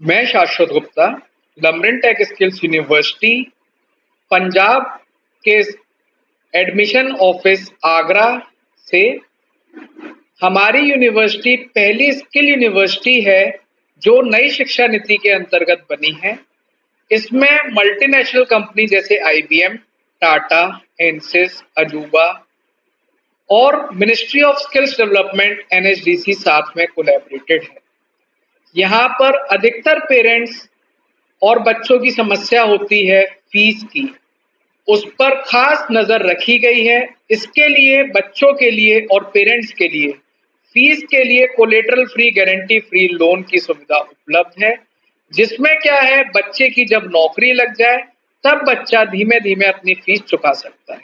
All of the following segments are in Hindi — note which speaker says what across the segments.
Speaker 1: मैं Shashwat Gupta, Lamrin Tech Skills University, Punjab के एडमिशन ऑफिस आगरा से। हमारी यूनिवर्सिटी पहली स्किल यूनिवर्सिटी है जो नई शिक्षा नीति के अंतर्गत बनी है। इसमें मल्टीनेशनल कंपनी जैसे आईबीएम, टाटा, एंसिस, अजूबा और ministry of skills development NSDC साथ में कोलैबोरेटेड है। यहाँ पर अधिकतर पेरेंट्स और बच्चों की समस्या होती है फीस की, उस पर खास नजर रखी गई है। इसके लिए बच्चों के लिए और पेरेंट्स के लिए फीस के लिए collateral free, guarantee free loan की सुविधा उपलब्ध है, जिसमें क्या है, बच्चे की जब नौकरी लग जाए तब बच्चा धीमे धीमे अपनी फीस चुका सकता है।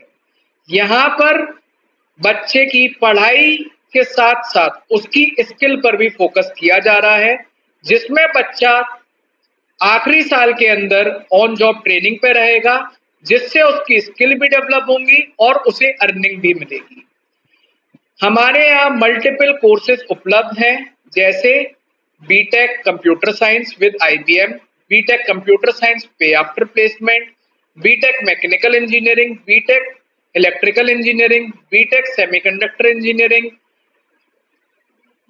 Speaker 1: यहाँ पर बच्चे की पढ़ाई के साथ साथ उसकी स्किल पर भी फोकस किया जा रहा है, जिसमें बच्चा आखिरी साल के अंदर ऑन जॉब ट्रेनिंग पे रहेगा, जिससे उसकी स्किल भी डेवलप होंगी और उसे अर्निंग भी मिलेगी। हमारे यहाँ मल्टीपल कोर्सेज उपलब्ध हैं, जैसे BTech computer science with IBM, BTech computer science pay after placement, BTech mechanical engineering, BTech electrical engineering, BTech semiconductor engineering,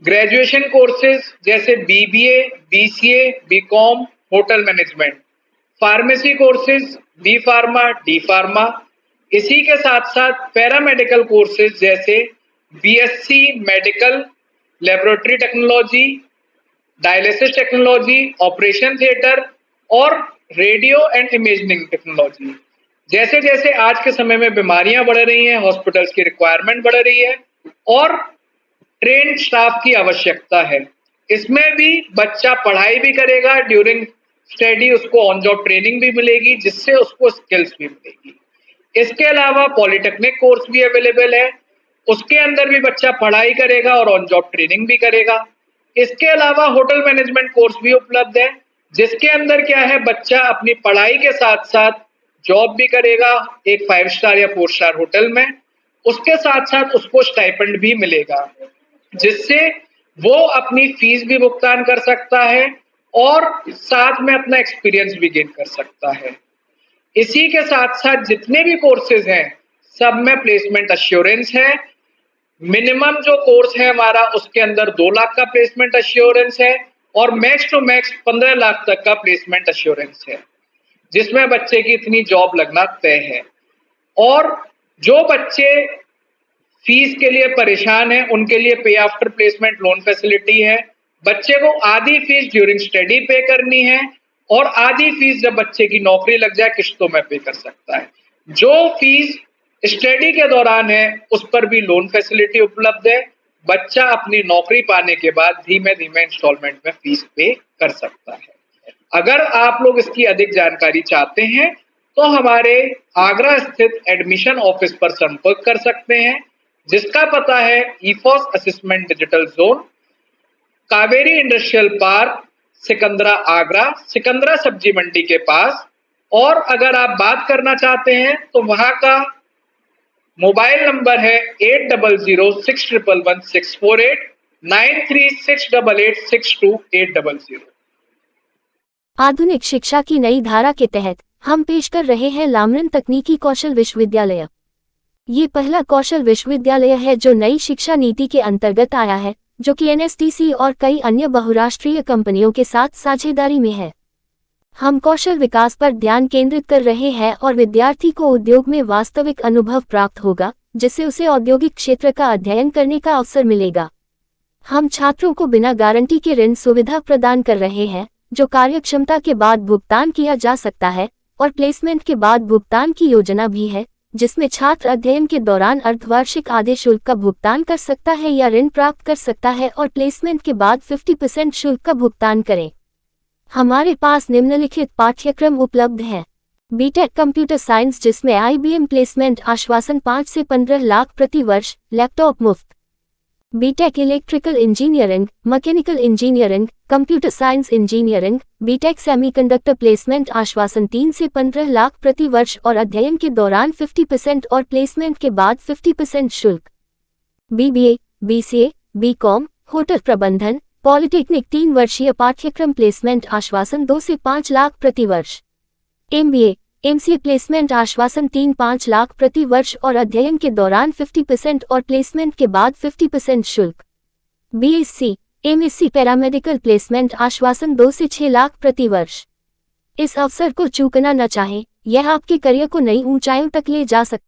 Speaker 1: graduation courses जैसे BBA, BCA, BCom, hotel management, pharmacy courses, B pharma, D pharma. इसी के साथ साथ पैरामेडिकल कोर्सेज जैसे BSc medical, laboratory technology, dialysis technology, operation theatre और रेडियो एंड इमेजिंग टेक्नोलॉजी। जैसे जैसे आज के समय में बीमारियां बढ़ रही हैं, हॉस्पिटल्स की रिक्वायरमेंट बढ़ रही है और ट्रेन स्टाफ की आवश्यकता है। इसमें भी बच्चा पढ़ाई भी करेगा, ड्यूरिंग स्टडी उसको ऑन जॉब ट्रेनिंग भी मिलेगी, जिससे उसको स्किल्स भी मिलेगी। इसके अलावा पॉलिटेक्निक कोर्स भी अवेलेबल है, उसके अंदर भी बच्चा पढ़ाई करेगा और ऑन जॉब ट्रेनिंग भी करेगा। इसके अलावा होटल मैनेजमेंट कोर्स भी उपलब्ध है, जिसके अंदर क्या है, बच्चा अपनी पढ़ाई के साथ साथ जॉब भी करेगा एक 5 स्टार या 4 स्टार होटल में। उसके साथ साथ उसको स्टाइपेंड भी मिलेगा, जिससे वो अपनी फीस भी भुगतान कर सकता है और साथ में अपना एक्सपीरियंस भी गेन कर सकता है। इसी के साथ साथ जितने भी कोर्सेज हैं सब में प्लेसमेंट अश्योरेंस है। मिनिमम जो कोर्स है हमारा, उसके अंदर 2 लाख का प्लेसमेंट अश्योरेंस है और मैक्स टू मैक्स 15 लाख तक का प्लेसमेंट अश्योरेंस है, जिसमें बच्चे की इतनी जॉब लगना तय है। और जो बच्चे फीस के लिए परेशान है उनके लिए पे आफ्टर प्लेसमेंट लोन फैसिलिटी है। बच्चे को आधी फीस ड्यूरिंग स्टडी पे करनी है और आधी फीस जब बच्चे की नौकरी लग जाए किश्तों में पे कर सकता है। जो फीस स्टडी के दौरान है उस पर भी लोन फैसिलिटी उपलब्ध है। बच्चा अपनी नौकरी पाने के बाद धीमे धीमे इंस्टॉलमेंट में फीस पे कर सकता है। अगर आप लोग इसकी अधिक जानकारी चाहते हैं तो हमारे आगरा स्थित एडमिशन ऑफिस पर संपर्क कर सकते हैं, जिसका पता है ईफॉस assessment digital zone, Kaveri industrial park, Sikandra Agra, Sikandra सब्जी मंडी के पास। और अगर आप बात करना चाहते हैं तो वहां का मोबाइल नंबर है 8006111648, 9368862800।
Speaker 2: आधुनिक शिक्षा की नई धारा के तहत हम पेश कर रहे हैं लामरिन तकनीकी कौशल विश्वविद्यालय। ये पहला कौशल विश्वविद्यालय है जो नई शिक्षा नीति के अंतर्गत आया है, जो कि एनएसडीसी और कई अन्य बहुराष्ट्रीय कंपनियों के साथ साझेदारी में है। हम कौशल विकास पर ध्यान केंद्रित कर रहे हैं और विद्यार्थी को उद्योग में वास्तविक अनुभव प्राप्त होगा, जिससे उसे औद्योगिक क्षेत्र का अध्ययन करने का अवसर मिलेगा। हम छात्रों को बिना गारंटी के ऋण सुविधा प्रदान कर रहे हैं, जो कार्यक्षमता के बाद भुगतान किया जा सकता है, और प्लेसमेंट के बाद भुगतान की योजना भी है, जिसमें छात्र अध्ययन के दौरान अर्धवार्षिक आधे शुल्क का भुगतान कर सकता है या ऋण प्राप्त कर सकता है और प्लेसमेंट के बाद 50% शुल्क का भुगतान करें। हमारे पास निम्नलिखित पाठ्यक्रम उपलब्ध हैं। बीटेक कंप्यूटर साइंस, जिसमें आईबीएम प्लेसमेंट आश्वासन 5 से 15 लाख प्रति वर्ष, लैपटॉप मुफ्त। BTech electrical engineering, mechanical engineering, computer science engineering, BTech semiconductor placement आश्वासन 3 से 15 लाख प्रति वर्ष और अध्ययन के दौरान 50% और प्लेसमेंट के बाद 50% शुल्क। बीबीए, बीसीए, बीकॉम, होटल प्रबंधन, पॉलिटेक्निक 3 वर्षीय पाठ्यक्रम प्लेसमेंट आश्वासन 2 से 5 लाख प्रति वर्ष। MBA, MCA प्लेसमेंट आश्वासन 3-5 लाख प्रति वर्ष और अध्ययन के दौरान 50% और प्लेसमेंट के बाद 50% शुल्क। BSc, MSc पैरामेडिकल प्लेसमेंट आश्वासन 2 से 6 लाख प्रति वर्ष। इस अवसर को चूकना न चाहें, यह आपके करियर को नई ऊंचाइयों तक ले जा सकता है।